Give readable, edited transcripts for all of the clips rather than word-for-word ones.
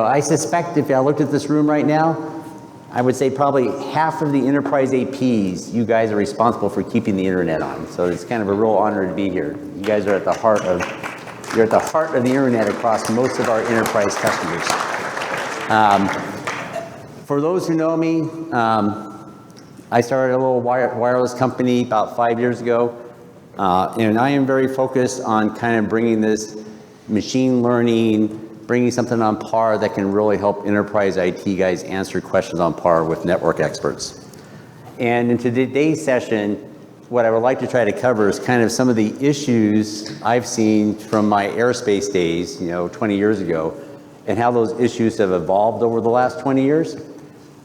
I suspect if I looked at this room right now, I would say probably half of the enterprise APs, you guys are responsible for keeping the internet on. So it's kind of a real honor to be here. You guys are at the heart of, you're at the heart of the internet across most of our enterprise customers. For those who know me, I started a little wireless company about 5 years ago. And I am very focused on kind of bringing this machine learning, bringing something on par that can really help enterprise IT guys answer questions on par with network experts. And in today's session, what I would like to try to cover is kind of some of the issues I've seen from my aerospace days, 20 years ago, and how those issues have evolved over the last 20 years.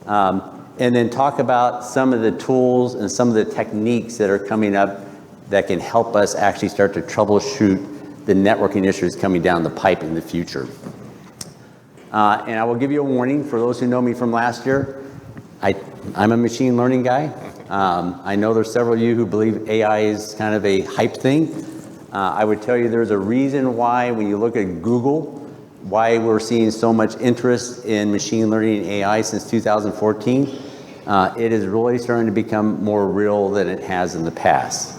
And then talk about some of the tools and some of the techniques that are coming up that can help us actually start to troubleshoot the networking issues coming down the pipe in the future. And I will give you a warning for those who know me from last year. I'm a machine learning guy. I know there's several of you who believe AI is kind of a hype thing. I would tell you there's a reason why when you look at Google, why we're seeing so much interest in machine learning and AI since 2014. It is really starting to become more real than it has in the past.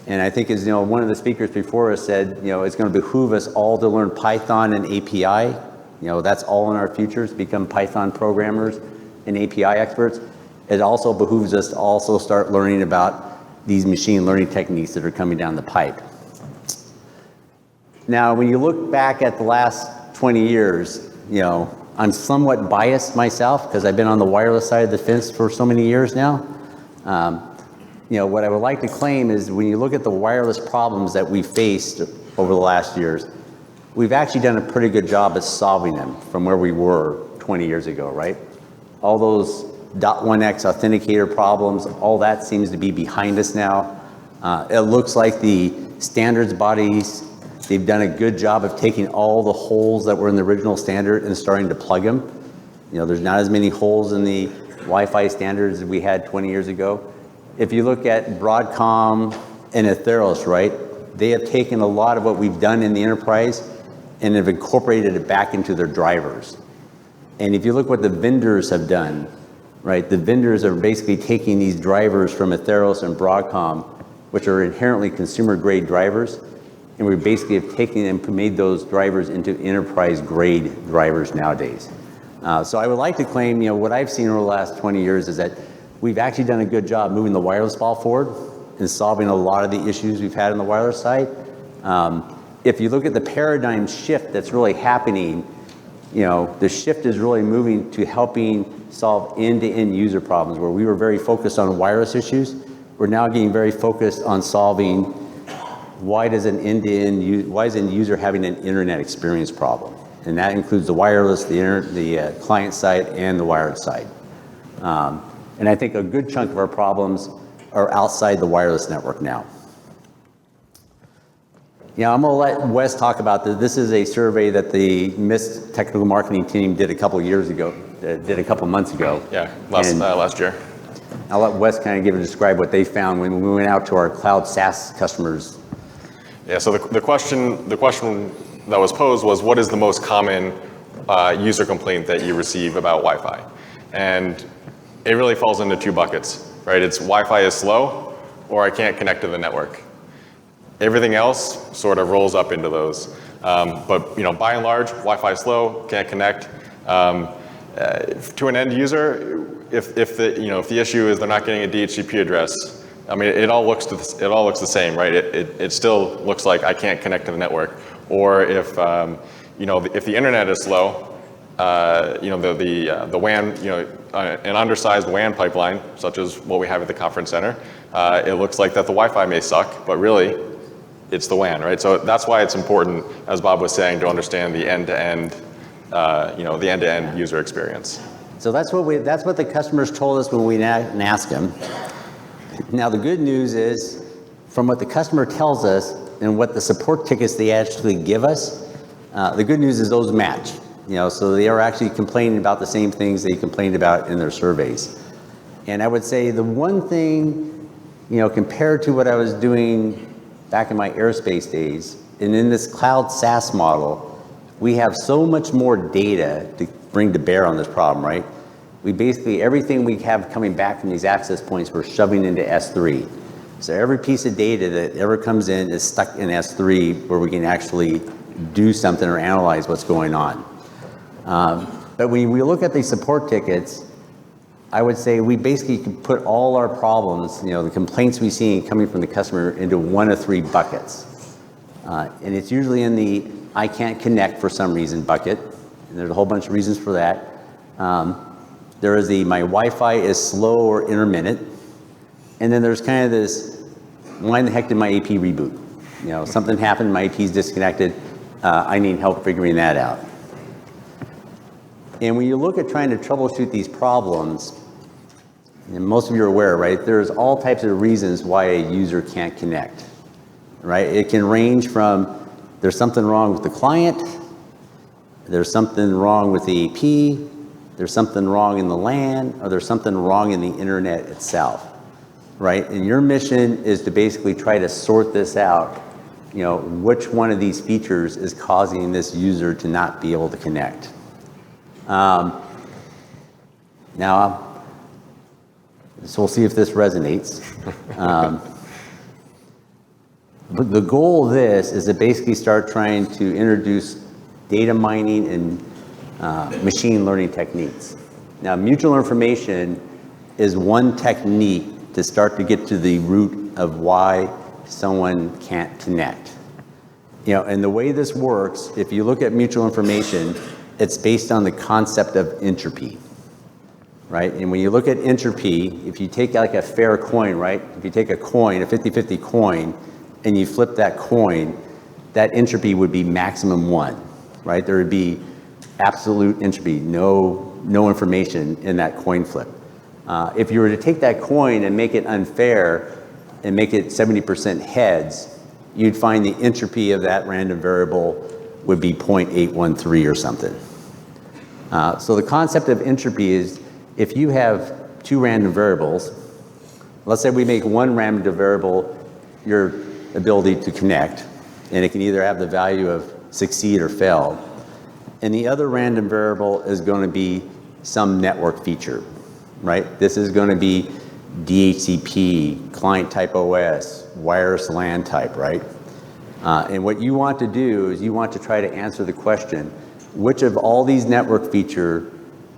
And I think as one of the speakers before us said, it's going to behoove us all to learn Python and API. That's all in our futures, become Python programmers and API experts. It also behooves us to also start learning about these machine learning techniques that are coming down the pipe. Now, when you look back at the last 20 years, I'm somewhat biased myself because I've been on the wireless side of the fence for so many years now. What I would like to claim is when you look at the wireless problems that we faced over the last years, we've actually done a pretty good job at solving them from where we were 20 years ago, right? All those .1x authenticator problems, all that seems to be behind us now. It looks like the standards bodies, they've done a good job of taking all the holes that were in the original standard and starting to plug them. There's not as many holes in the Wi-Fi standards as we had 20 years ago. If you look at Broadcom and Atheros, right, they have taken a lot of what we've done in the enterprise and have incorporated it back into their drivers. And if you look what the vendors have done, right, the vendors are basically taking these drivers from Atheros and Broadcom, which are inherently consumer-grade drivers, and we basically have taken and made those drivers into enterprise-grade drivers nowadays. So I would like to claim, what I've seen over the last 20 years is that we've actually done a good job moving the wireless ball forward and solving a lot of the issues we've had on the wireless side. If you look at the paradigm shift that's really happening, the shift is really moving to helping solve end-to-end user problems. Where we were very focused on wireless issues, we're now getting very focused on solving why is an end user having an internet experience problem? And that includes the wireless, the client side, and the wired side. And I think a good chunk of our problems are outside the wireless network now. I'm going to let Wes talk about this. This is a survey that the MIST technical marketing team did a couple months ago. Yeah, last year. I'll let Wes kind of describe what they found when we went out to our cloud SaaS customers. Yeah, so the question that was posed was, what is the most common user complaint that you receive about Wi-Fi? And it really falls into two buckets, right? It's Wi-Fi is slow, or I can't connect to the network. Everything else sort of rolls up into those. But by and large, Wi-Fi is slow, can't connect. To an end user, if the issue is they're not getting a DHCP address, I mean, it all looks the same, right? It still looks like I can't connect to the network. Or if if the internet is slow, the WAN, an undersized WAN pipeline, such as what we have at the conference center, it looks like that the Wi-Fi may suck, but really, it's the WAN, right? So that's why it's important, as Bob was saying, to understand the end-to-end, the end-to-end user experience. So that's what the customers told us when we asked them. Now the good news is, from what the customer tells us and what the support tickets they actually give us, the good news is those match. So they are actually complaining about the same things they complained about in their surveys. And I would say the one thing, compared to what I was doing back in my aerospace days, and in this cloud SaaS model, we have so much more data to bring to bear on this problem, right? We basically, everything we have coming back from these access points, we're shoving into S3. So every piece of data that ever comes in is stuck in S3 where we can actually do something or analyze what's going on. But when we look at these support tickets, I would say we basically can put all our problems, the complaints we see coming from the customer into one of three buckets. And it's usually in the I can't connect for some reason bucket. And there's a whole bunch of reasons for that. There is the my Wi-Fi is slow or intermittent. And then there's kind of this, why in the heck did my AP reboot? Something happened, my AP is disconnected. I need help figuring that out. And when you look at trying to troubleshoot these problems, and most of you are aware, right, there's all types of reasons why a user can't connect, right? It can range from there's something wrong with the client, there's something wrong with the AP, there's something wrong in the LAN, or there's something wrong in the internet itself, right? And your mission is to basically try to sort this out, which one of these features is causing this user to not be able to connect. Now, so we'll see if this resonates. But the goal of this is to basically start trying to introduce data mining and machine learning techniques. Now, mutual information is one technique to start to get to the root of why someone can't connect. And the way this works, if you look at mutual information, it's based on the concept of entropy, right? And when you look at entropy, if you take like a fair coin, right? If you take a coin, a 50-50 coin, and you flip that coin, that entropy would be maximum 1, right? There would be absolute entropy, no information in that coin flip. If you were to take that coin and make it unfair and make it 70% heads, you'd find the entropy of that random variable would be 0.813 or something. So the concept of entropy is if you have two random variables, let's say we make one random variable your ability to connect, and it can either have the value of succeed or fail, and the other random variable is going to be some network feature, right? This is going to be DHCP, client type OS, wireless LAN type, right? And what you want to do is you want to try to answer the question, which of all these network feature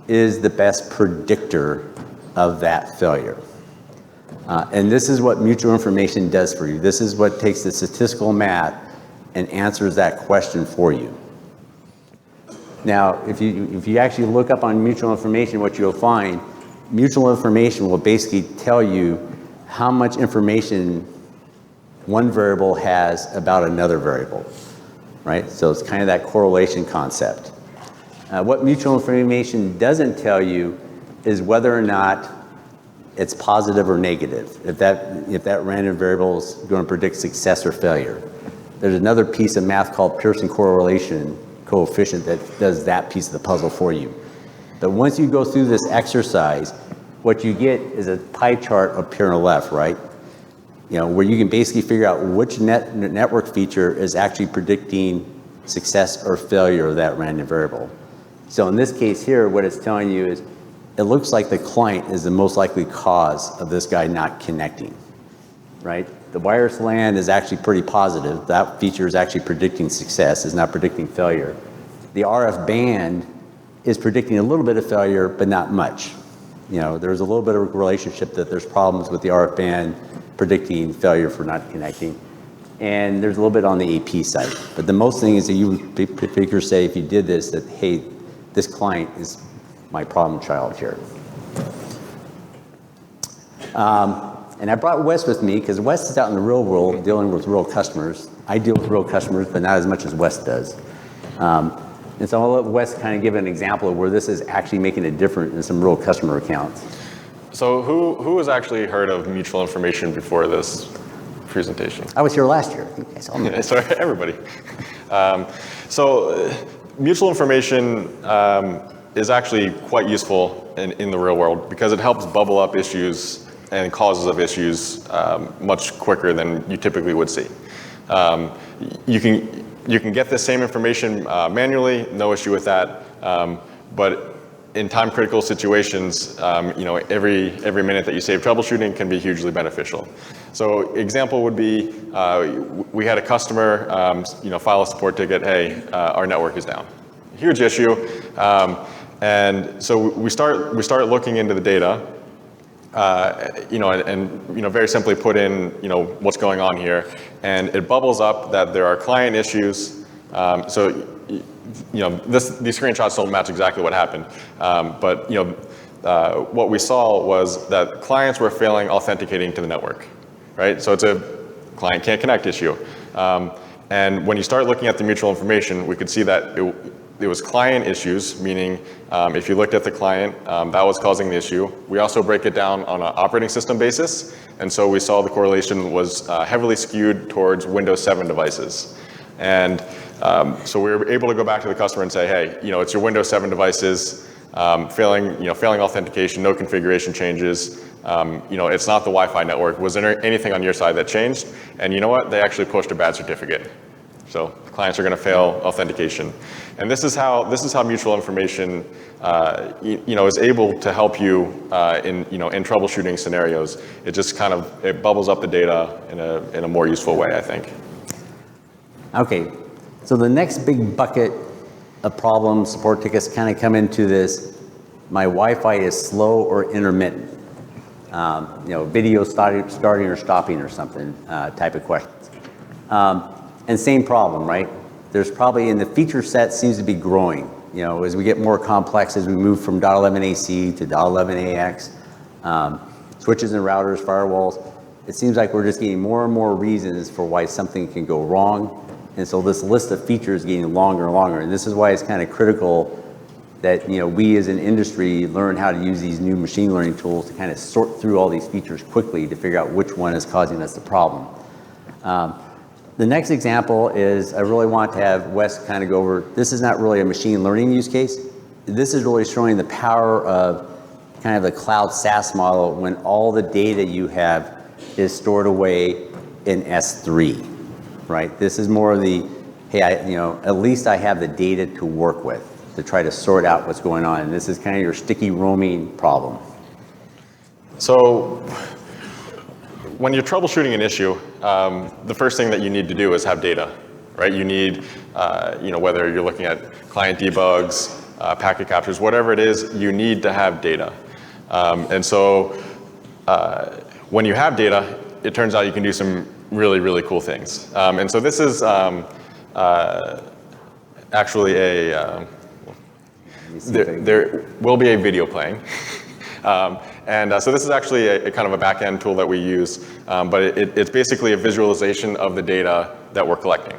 is the best predictor of that failure? And this is what mutual information does for you. This is what takes the statistical math and answers that question for you. Now, if you actually look up on mutual information, what you'll find, mutual information will basically tell you how much information one variable has about another variable, right? So it's kind of that correlation concept. What mutual information doesn't tell you is whether or not it's positive or negative, if that random variable is going to predict success or failure. There's another piece of math called Pearson correlation coefficient that does that piece of the puzzle for you. But once you go through this exercise, what you get is a pie chart up here on the left, right? Where you can basically figure out which network feature is actually predicting success or failure of that random variable. So in this case here, what it's telling you is it looks like the client is the most likely cause of this guy not connecting, right? The wireless LAN is actually pretty positive. That feature is actually predicting success, is not predicting failure. The RF band is predicting a little bit of failure, but not much. There's a little bit of a relationship that there's problems with the RF band predicting failure for not connecting. And there's a little bit on the AP side. But the most thing is that you figure, say, if you did this, that, hey, this client is my problem child here. And I brought Wes with me because Wes is out in the real world dealing with real customers. I deal with real customers, but not as much as Wes does. And so I'll let Wes kind of give an example of where this is actually making a difference in some real customer accounts. So who has actually heard of mutual information before this presentation? I was here last year. I think I saw me. Sorry, everybody. So mutual information is actually quite useful in the real world because it helps bubble up issues and causes of issues much quicker than you typically would see. you can get the same information manually, no issue with that. But in time critical situations, every minute that you save troubleshooting can be hugely beneficial. So example would be, we had a customer, file a support ticket, hey, our network is down. Huge issue. And so we start looking into the data, and very simply put in, what's going on here. And it bubbles up that there are client issues. These screenshots don't match exactly what happened. But what we saw was that clients were failing authenticating to the network, right? So it's a client can't connect issue. And when you start looking at the mutual information, we could see that it was client issues, meaning if you looked at the client, that was causing the issue. We also break it down on an operating system basis. And so we saw the correlation was heavily skewed towards Windows 7 devices. And so we were able to go back to the customer and say, hey, it's your Windows 7 devices, failing authentication, no configuration changes. It's not the Wi-Fi network. Was there anything on your side that changed? And you know what? They actually pushed a bad certificate. So clients are going to fail authentication. And this is how mutual information, is able to help you in troubleshooting scenarios. It just it bubbles up the data in a more useful way, I think. Okay, so the next big bucket of problems, support tickets kind of come into this, my Wi-Fi is slow or intermittent. Video starting or stopping or something type of questions. And same problem, right? There's probably, in the feature set seems to be growing. As we get more complex, as we move from .11ac to .11ax, switches and routers, firewalls, it seems like we're just getting more and more reasons for why something can go wrong. And so this list of features is getting longer and longer. And this is why it's kind of critical that we as an industry learn how to use these new machine learning tools to kind of sort through all these features quickly to figure out which one is causing us the problem. The next example is I really want to have Wes kind of go over, this is not really a machine learning use case. This is really showing the power of kind of the cloud SaaS model when all the data you have is stored away in S3, right? This is more of the, hey, at least I have the data to work with to try to sort out what's going on. And this is kind of your sticky roaming problem. So when you're troubleshooting an issue, the first thing that you need to do is have data, right? You need, whether you're looking at client debugs, packet captures, whatever it is, you need to have data. And so when you have data, it turns out you can do some really, really cool things. And so this is actually there will be a video playing. So this is actually a kind of a back-end tool that we use, but it's basically a visualization of the data that we're collecting,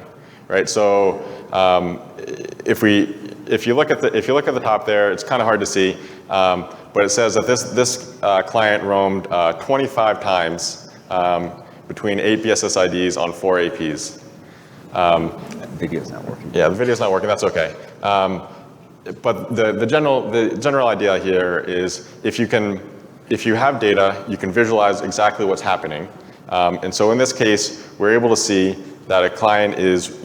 right? So if you look at the top there, it's kind of hard to see, but it says that this client roamed 25 times between 8 BSS IDs on 4 APs. The video's not working. Yeah, the video's not working. That's okay. But the general idea here is if you have data, you can visualize exactly what's happening. And so in this case, we're able to see that a client is,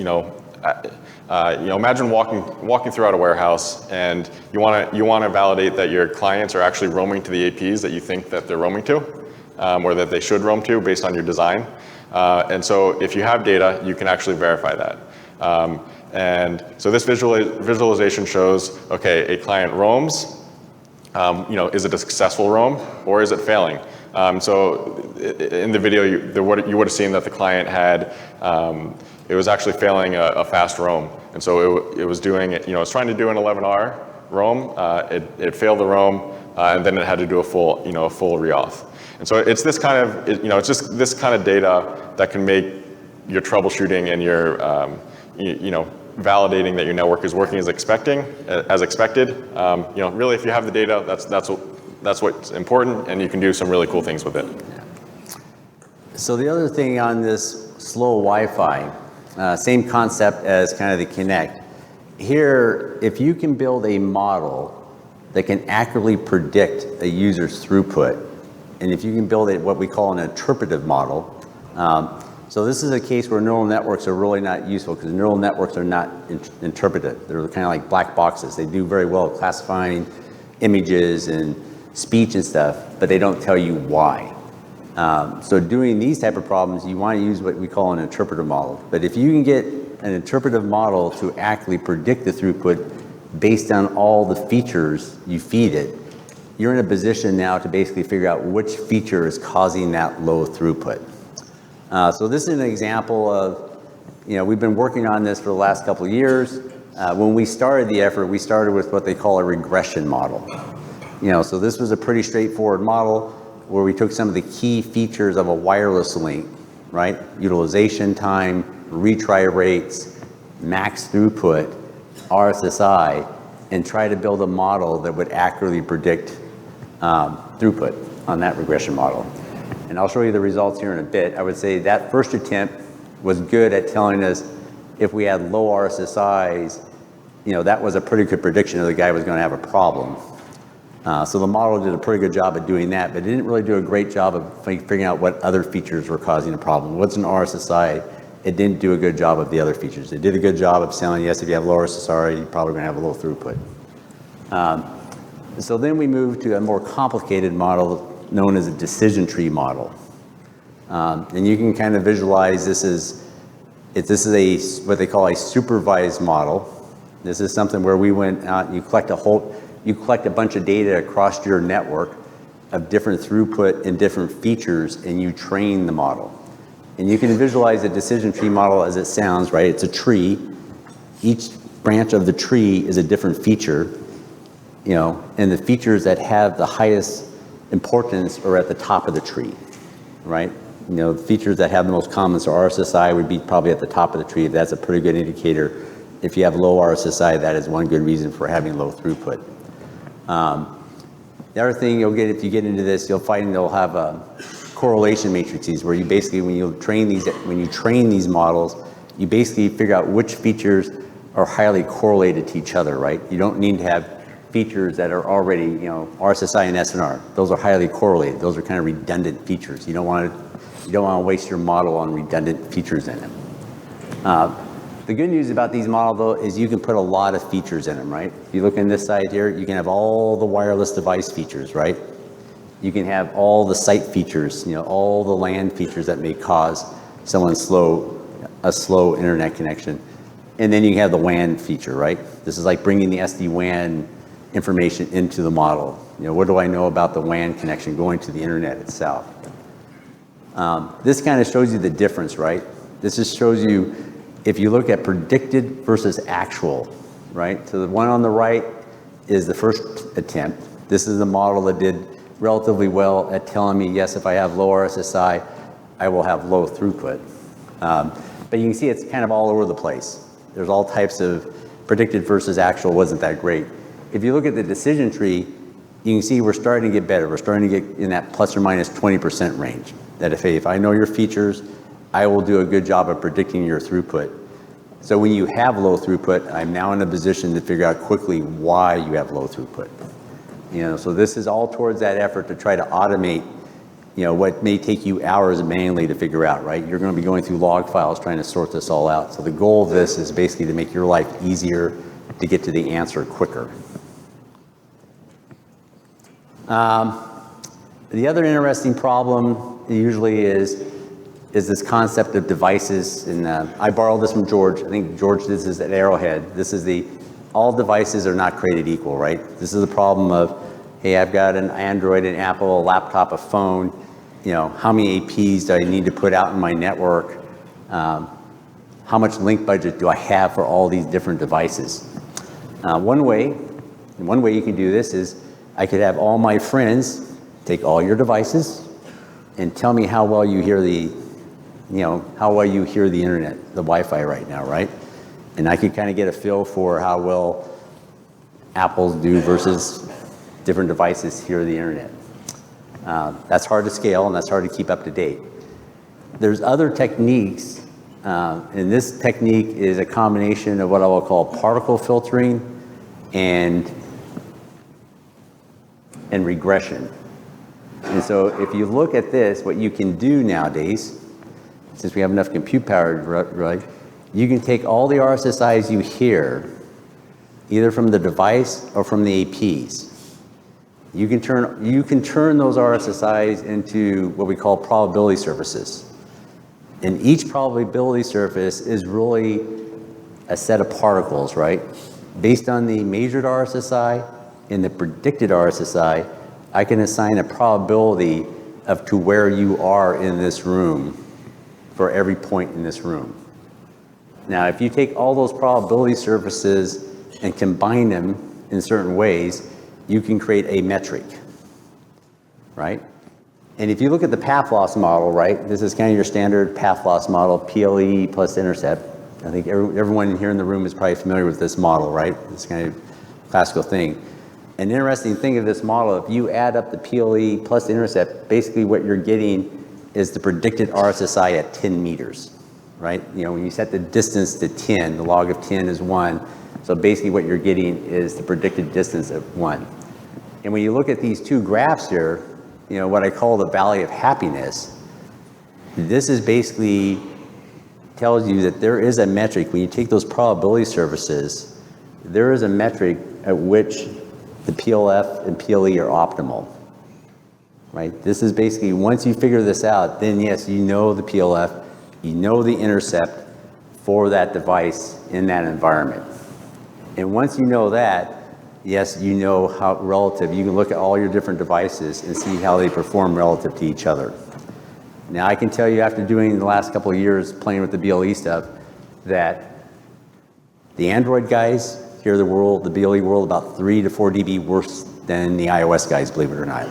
imagine walking throughout a warehouse, and you want to validate that your clients are actually roaming to the APs that you think that they're roaming to, or that they should roam to based on your design. And so if you have data, you can actually verify that. And so this visualization shows, okay, a client roams. Is it a successful roam or is it failing? So in the video, you would have seen that the client had, it was actually failing a fast roam. And so it was doing, it was trying to do an 11R roam. It failed the roam, and then it had to do a full reauth. And so it's this kind of, it's just this kind of data that can make your troubleshooting and your, validating that your network is working as expected. Really, if you have the data, that's what's important, and you can do some really cool things with it. So the other thing on this slow Wi-Fi, same concept as kind of the Kinect. Here, if you can build a model that can accurately predict a user's throughput, and if you can build what we call an interpretive model, So this is a case where neural networks are really not useful because neural networks are not interpreted. They're kind of like black boxes. They do very well at classifying images and speech and stuff, but they don't tell you why. So doing these type of problems, you want to use what we call an interpretive model. But if you can get an interpretive model to accurately predict the throughput based on all the features you feed it, you're in a position now to basically figure out which feature is causing that low throughput. So this is an example of, we've been working on this for the last couple of years. When we started the effort, we started with what they call a regression model. So this was a pretty straightforward model where we took some of the key features of a wireless link, right? Utilization time, retry rates, max throughput, RSSI, and try to build a model that would accurately predict throughput on that regression model. And I'll show you the results here in a bit. I would say that first attempt was good at telling us if we had low RSSIs, that was a pretty good prediction that the guy was going to have a problem. So the model did a pretty good job at doing that, but it didn't really do a great job of figuring out what other features were causing a problem. What's an RSSI? It didn't do a good job of the other features. It did a good job of saying, yes, if you have low RSSI, you're probably going to have a low throughput. So then we moved to a more complicated model known as a decision tree model. And you can kind of visualize this is what they call a supervised model. This is something where we went out and you collect a bunch of data across your network of different throughput and different features, and you train the model. And you can visualize a decision tree model as it sounds, right? It's a tree. Each branch of the tree is a different feature, and the features that have the highest importance are at the top of the tree, right? The features that have the most common, so RSSI would be probably at the top of the tree. That's a pretty good indicator. If you have low RSSI, that is one good reason for having low throughput. The other thing you'll get if you get into this, you'll find they'll have correlation matrices where you basically, when you train these models, you basically figure out which features are highly correlated to each other, right? You don't need to have features that are already, RSSI and SNR. Those are highly correlated. Those are kind of redundant features. You don't want to waste your model on redundant features in them. The good news about these models, though, is you can put a lot of features in them, right? If you look on this side here, you can have all the wireless device features, right? You can have all the site features, all the LAN features that may cause a slow internet connection. And then you can have the WAN feature, right? This is like bringing the SD-WAN information into the model. What do I know about the WAN connection going to the internet itself? This kind of shows you the difference, right? This just shows you if you look at predicted versus actual, right? So the one on the right is the first attempt. This is the model that did relatively well at telling me, yes, if I have low RSSI, I will have low throughput. But you can see it's kind of all over the place. There's all types of predicted versus actual wasn't that great. If you look at the decision tree, you can see we're starting to get better. We're starting to get in that plus or minus 20% range. That if I know your features, I will do a good job of predicting your throughput. So when you have low throughput, I'm now in a position to figure out quickly why you have low throughput. So this is all towards that effort to try to automate, what may take you hours manually to figure out, right? You're going to be going through log files trying to sort this all out. So the goal of this is basically to make your life easier to get to the answer quicker. The other interesting problem usually is this concept of devices, and I borrowed this from George. I think George did this at Arrowhead. This is all devices are not created equal, right? This is the problem of, hey, I've got an Android, an Apple, a laptop, a phone. How many APs do I need to put out in my network? How much link budget do I have for all these different devices? One way you can do this is I could have all my friends take all your devices and tell me how well you hear the internet, the Wi-Fi right now, right? And I could kind of get a feel for how well Apples do versus different devices hear the internet. That's hard to scale and that's hard to keep up to date. There's other techniques, and this technique is a combination of what I will call particle filtering and regression. And so if you look at this, what you can do nowadays, since we have enough compute power, right, you can take all the RSSIs you hear, either from the device or from the APs. You can turn those RSSIs into what we call probability surfaces. And each probability surface is really a set of particles, right? Based on the measured RSSI and the predicted RSSI, I can assign a probability of to where you are in this room for every point in this room. Now, if you take all those probability surfaces and combine them in certain ways, you can create a metric, right? And if you look at the path loss model, right, this is kind of your standard path loss model, PLE plus intercept. I think everyone here in the room is probably familiar with this model, right? This kind of classical thing. An interesting thing of this model, if you add up the PLE plus intercept, basically what you're getting is the predicted RSSI at 10 meters, right? You know, when you set the distance to 10, the log of 10 is 1. So basically what you're getting is the predicted distance of 1. And when you look at these two graphs here, you know, what I call the valley of happiness, this is basically tells you that there is a metric. When you take those probability surfaces, there is a metric at which the PLF and PLE are optimal, right? This is basically, once you figure this out, then yes, you know the PLF, you know the intercept for that device in that environment. And once you know that, yes, you know how relative, you can look at all your different devices and see how they perform relative to each other. Now, I can tell you after doing the last couple of years playing with the BLE stuff, that the Android guys hear the BLE world about 3 to 4 dB worse than the iOS guys, believe it or not.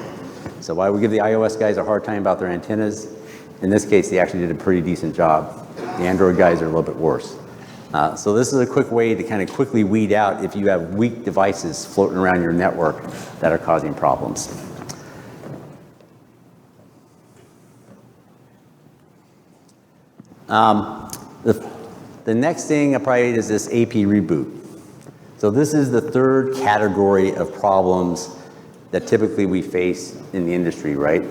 So while we give the iOS guys a hard time about their antennas, in this case, they actually did a pretty decent job. The Android guys are a little bit worse. So this is a quick way to kind of quickly weed out if you have weak devices floating around your network that are causing problems. The next thing I probably is this AP reboot. So this is the third category of problems that typically we face in the industry, right?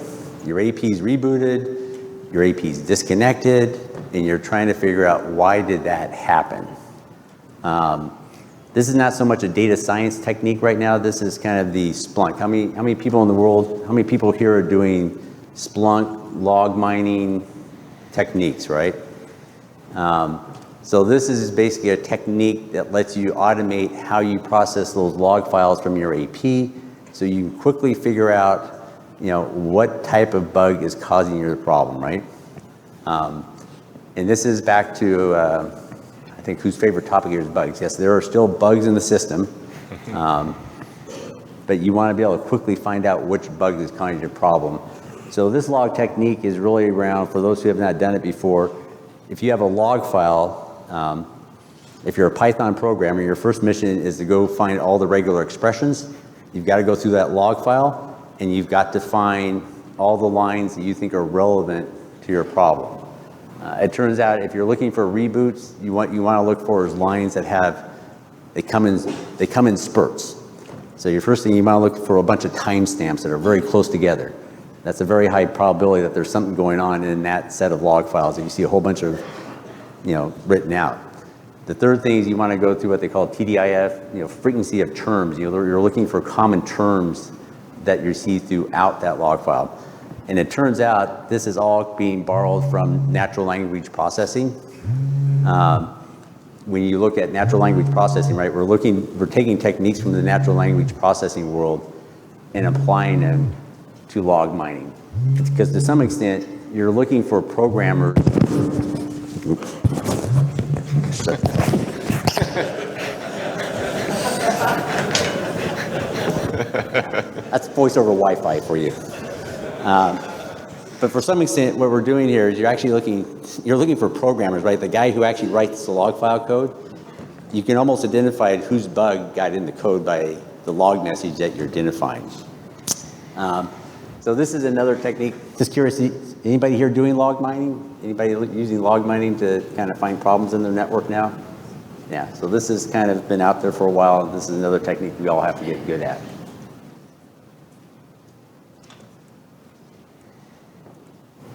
Your AP's rebooted, your AP's disconnected, and you're trying to figure out why did that happen. This is not so much a data science technique right now. This is kind of the Splunk. How many people in the world, how many people here are doing Splunk log mining techniques, right? So this is basically a technique that lets you automate how you process those log files from your AP, so you can quickly figure out, you know, what type of bug is causing your problem, right? And this is back to, I think, whose favorite topic here is bugs. Yes, there are still bugs in the system, but you want to be able to quickly find out which bug is causing your problem. So this log technique is really around, for those who have not done it before, if you have a log file, if you're a Python programmer, your first mission is to go find all the regular expressions. You've got to go through that log file, and you've got to find all the lines that you think are relevant to your problem. It turns out if you're looking for reboots, you want to look for is lines that they come in spurts. So your first thing, you want to look for a bunch of timestamps that are very close together. That's a very high probability that there's something going on in that set of log files, and you see a whole bunch of, you know, written out. The third thing is you want to go through what they call TDIF, you know, frequency of terms. You're looking for common terms that you see throughout that log file. And it turns out this is all being borrowed from natural language processing. When you look at natural language processing, right, we're taking techniques from the natural language processing world and applying them to log mining. Because to some extent, you're looking for programmers. Oops. That's voice over Wi-Fi for you. But for some extent, what we're doing here is you're looking for programmers, right? The guy who actually writes the log file code, you can almost identify whose bug got in the code by the log message that you're identifying. So this is another technique. Just curious, anybody here doing log mining? Anybody using log mining to kind of find problems in their network now? Yeah, so this has kind of been out there for a while, and this is another technique we all have to get good at.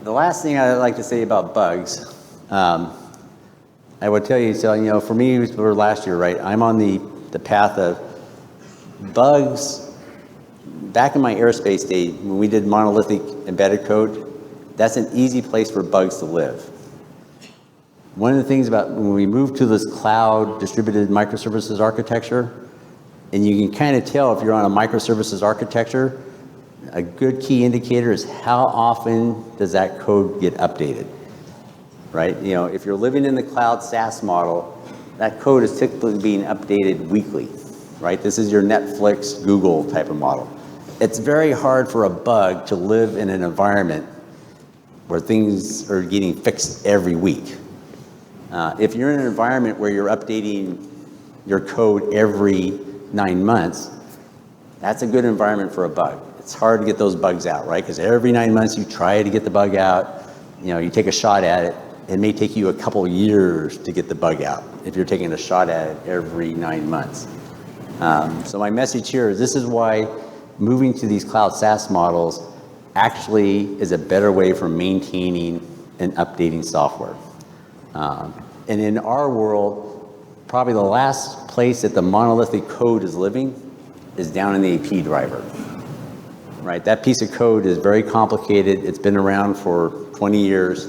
The last thing I'd like to say about bugs I would tell you, so, for me, for last year, right, I'm on the path of bugs. Back in my aerospace days, when we did monolithic embedded code, that's an easy place for bugs to live. One of the things about when we moved to this cloud distributed microservices architecture, and you can kind of tell if you're on a microservices architecture, a good key indicator is how often does that code get updated, right? If you're living in the cloud SaaS model, that code is typically being updated weekly, right? This is your Netflix, Google type of model. It's very hard for a bug to live in an environment where things are getting fixed every week. If you're in an environment where you're updating your code every 9 months, that's a good environment for a bug. It's hard to get those bugs out, right? Because every 9 months you try to get the bug out, you take a shot at it. It may take you a couple years to get the bug out if you're taking a shot at it every 9 months. So my message here is this is why moving to these cloud SaaS models actually is a better way for maintaining and updating software. And in our world, probably the last place that the monolithic code is living is down in the AP driver, right? That piece of code is very complicated. It's been around for 20 years.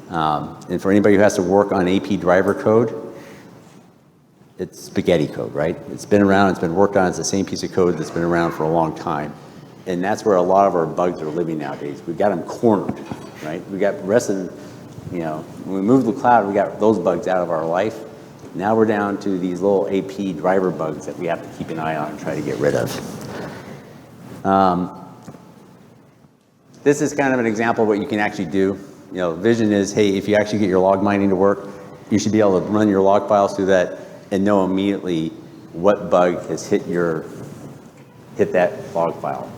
And for anybody who has to work on AP driver code, it's spaghetti code, right? It's been around, it's been worked on, it's the same piece of code that's been around for a long time. And that's where a lot of our bugs are living nowadays. We've got them cornered, right? We got the rest of them, when we moved to the cloud, we got those bugs out of our life. Now we're down to these little AP driver bugs that we have to keep an eye on and try to get rid of. This is kind of an example of what you can actually do. Vision is, hey, if you actually get your log mining to work, you should be able to run your log files through that and know immediately what bug has hit that log file.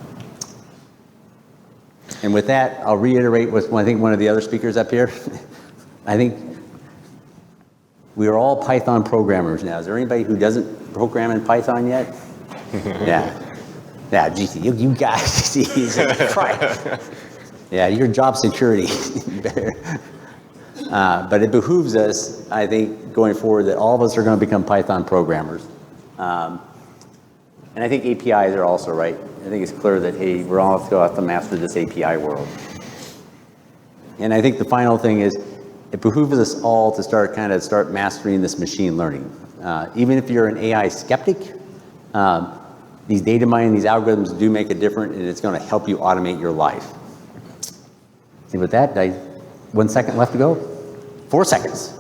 And with that, I'll reiterate what I think one of the other speakers up here. I think we are all Python programmers now. Is there anybody who doesn't program in Python yet? Yeah, GC, you guys, Jesus Christ. Yeah, your job security. But it behooves us, I think, going forward, that all of us are going to become Python programmers. And I think APIs are also right. I think it's clear that, hey, we're all going to have to master this API world. And I think the final thing is, it behooves us all to start mastering this machine learning. Even if you're an AI skeptic, these data mining, these algorithms do make a difference, and it's going to help you automate your life. And with that, 1 second left to go. 4 seconds.